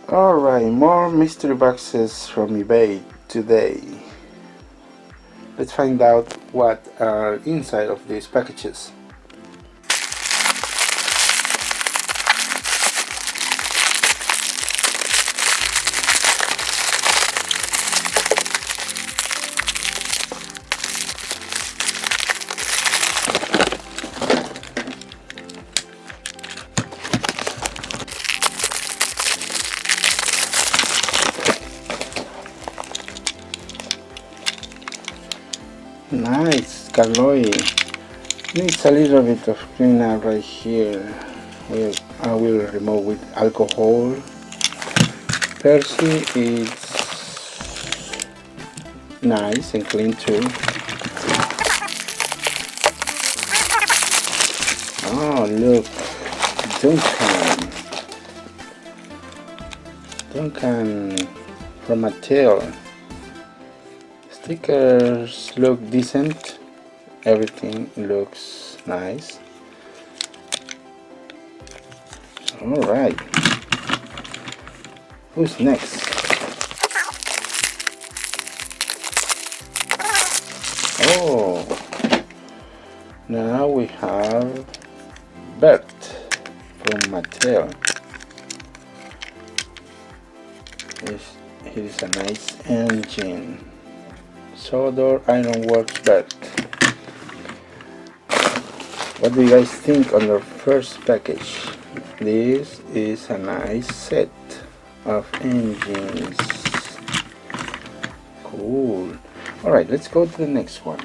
Alright, more mystery boxes from eBay today. Let's find out what are inside of these packages. Nice, Caloi. Needs a little bit of cleaner right here. I will remove with alcohol. Percy is nice and clean too. Oh look, Duncan from Mattel. Stickers look decent, everything looks nice. Alright, who's next? Oh, now we have Bert from Mattel. Here is a nice engine. Sodor Ironworks Belt. What do you guys think on the first package? This is a nice set of engines. Cool. Alright, let's go to the next one.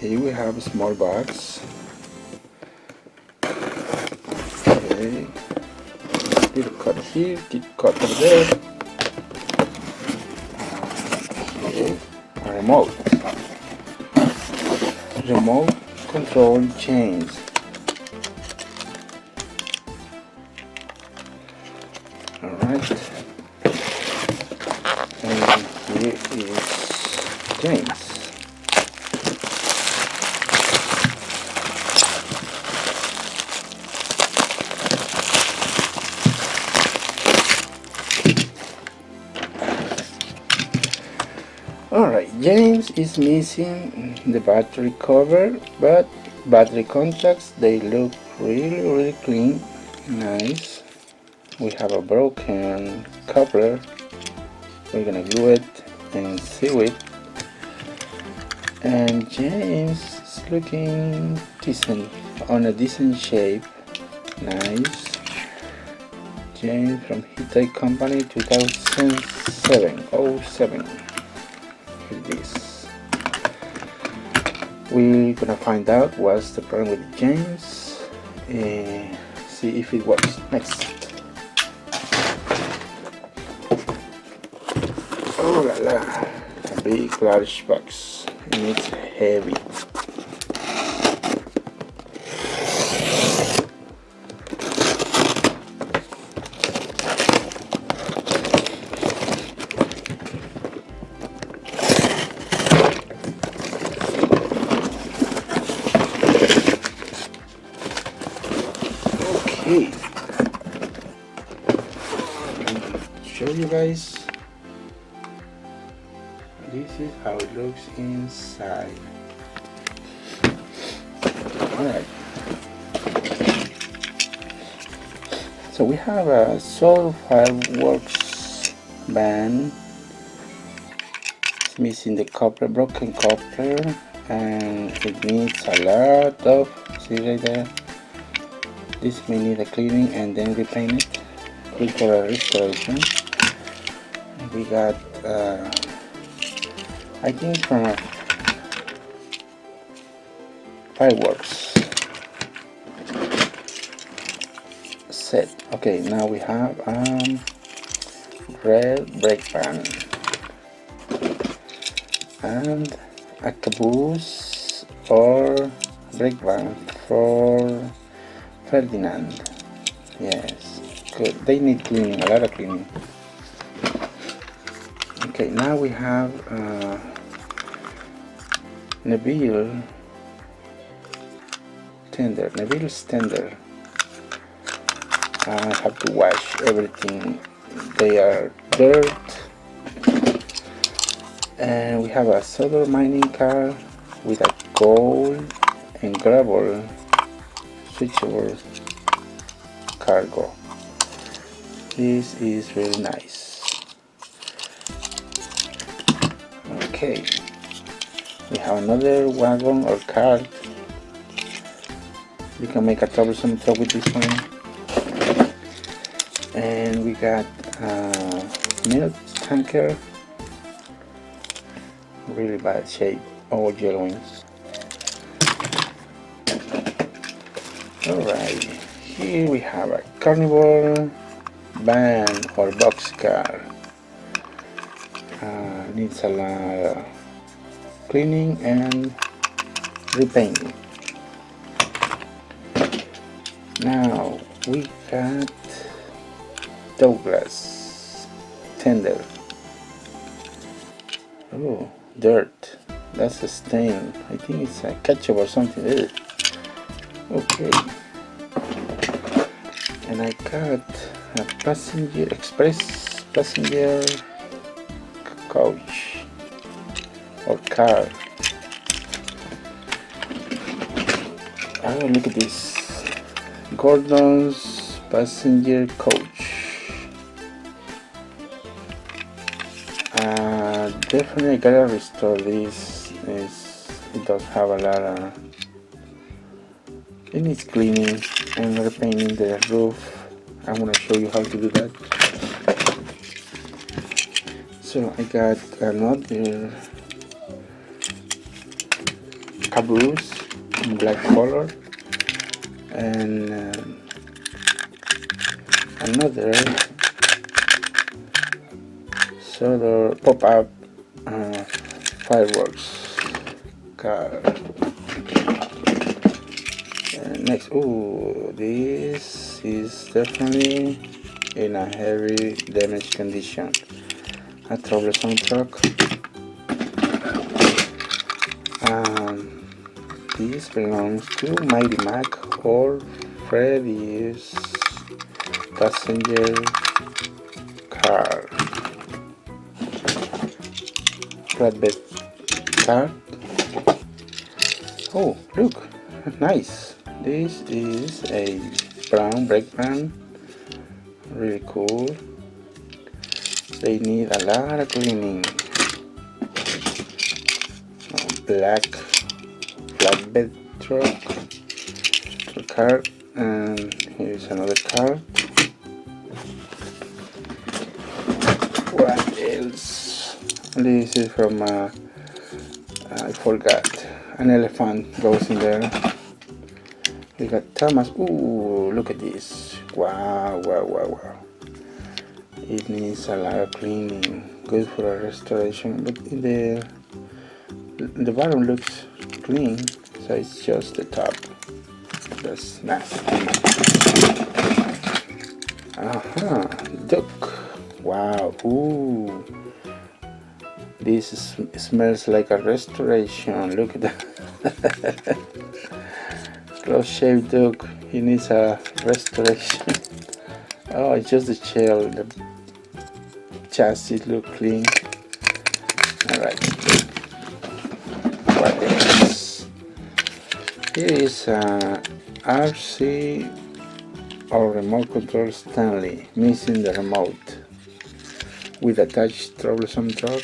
Here we have a small box. Okay. Little cut here, keep cut over there. Remote control chains. Alright, and here is James. Alright, James is missing the battery cover, but battery contacts, they look really clean, nice. We have a broken coupler, we're gonna glue it and sew it. And James is looking decent, on a decent shape, nice. James from Hittite Company, 2007. This we're gonna find out what's the problem with James, see if it works. Next. Oh la la, a big large box, and it's heavy. Okay, show you guys, this is how it looks inside. Alright, so we have a Soul Fireworks band. It's missing the copper, broken copper, and it needs a lot of, see right there, this may need a cleaning and then repaint it, good for a restoration. We got I think from a fireworks set. Okay, now we have red brake pan and a caboose or brake pan for Ferdinand. Yes, good. They need cleaning, a lot of cleaning. Okay, now we have Neville's tender. I have to wash everything. They are dirt. And we have a solar mining car with a gold and gravel switchable cargo. This is really nice. Okay, we have another wagon or cart. You can make a troublesome truck with this one. And we got a milk tanker, really bad shape, all yellowing. Alright, here we have a carnival van or boxcar. Needs a lot of cleaning and repainting. Now we got Douglas tender. Oh, dirt. That's a stain. I think it's a ketchup or something. Ugh. Okay. And I got a passenger express passenger coach or car. Oh, look at this. Gordon's passenger coach. Definitely gotta restore this. It does have a lot of. It needs cleaning and repainting the roof. I'm gonna show you how to do that. So I got another caboose in black color and another solar pop-up fireworks car. Next, oh, this is definitely in a heavy damaged condition. A troublesome truck. This belongs to Mighty Mac or Freddy's passenger car. Flatbed car. Oh, look, nice. This is a brown brake pan. Really cool. They need a lot of cleaning. Black flatbed truck or car, and here's another car. What else? This is from I forgot. An elephant goes in there. We got Thomas. Ooh, look at this. Wow, wow, wow, wow. It needs a lot of cleaning. Good for a restoration, but the bottom looks clean, so it's just the top that's nasty. Duck. Wow. Ooh. This smells like a restoration. Look at that. Close-shaved duck. He needs a restoration. Oh, it's just the shell. The chassis look clean. Alright. What else? Here is a RC or remote control Stanley, missing the remote, with attached troublesome truck.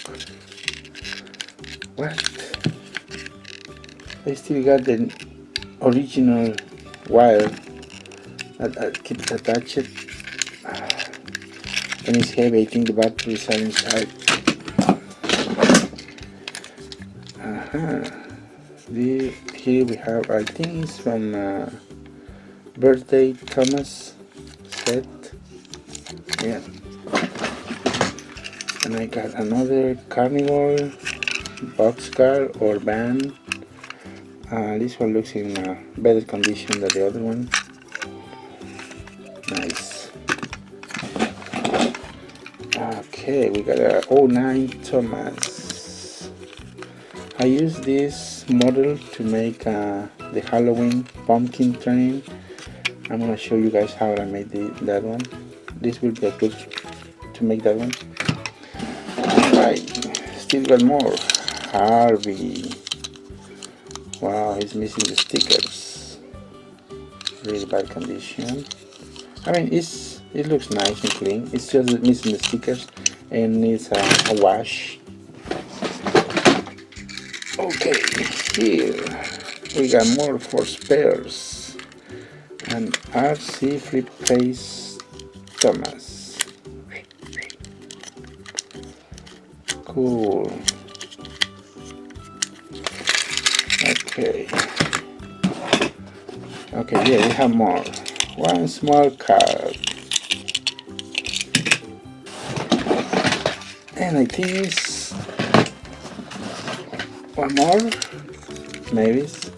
What? I still got the original wire that keeps attached. When it's heavy, I think the batteries are inside. Here we have, I think it's from Birthday Thomas set. Yeah. And I got another carnival boxcar or van. This one looks in better condition than the other one. Nice. Okay, we got a 09 Tomas. I use this model to make the Halloween pumpkin train I'm gonna show you guys how I made that one. This will be a good to make that one. Alright, still got more. Harvey. Wow, he's missing the stickers. Really bad condition. I mean, it looks nice and clean. It's just missing the stickers and needs a wash. Okay, here we got more for spares. An RC flip face Thomas. Cool. Okay. Okay, yeah, we have more. One small card. And I think it's one more. Maybes.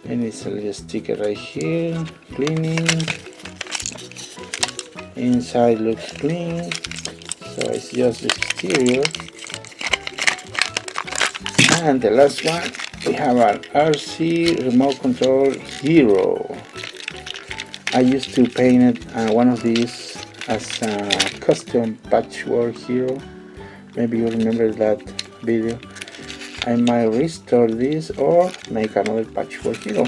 And it's a little sticker right here. Cleaning. Inside looks clean. So it's just the exterior. And the last one, we have an RC remote control hero. I used to paint it, one of these as a custom patchwork hero. Maybe you remember that video. I might restore this or make another patchwork hero.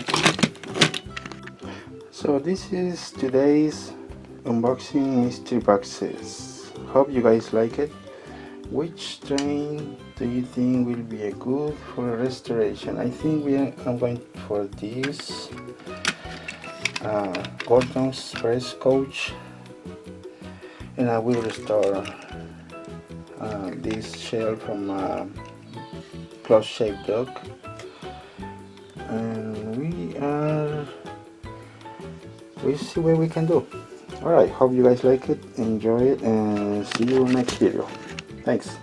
So this is today's unboxing mystery boxes. Hope you guys like it. Which train do you think will be a good for restoration? I think I'm going for this Gordon's Press Coach, and I will restore this shell from close shaped dog, and we'll see what we can do. Alright, hope you guys like it, enjoy it, and see you next video. Thanks.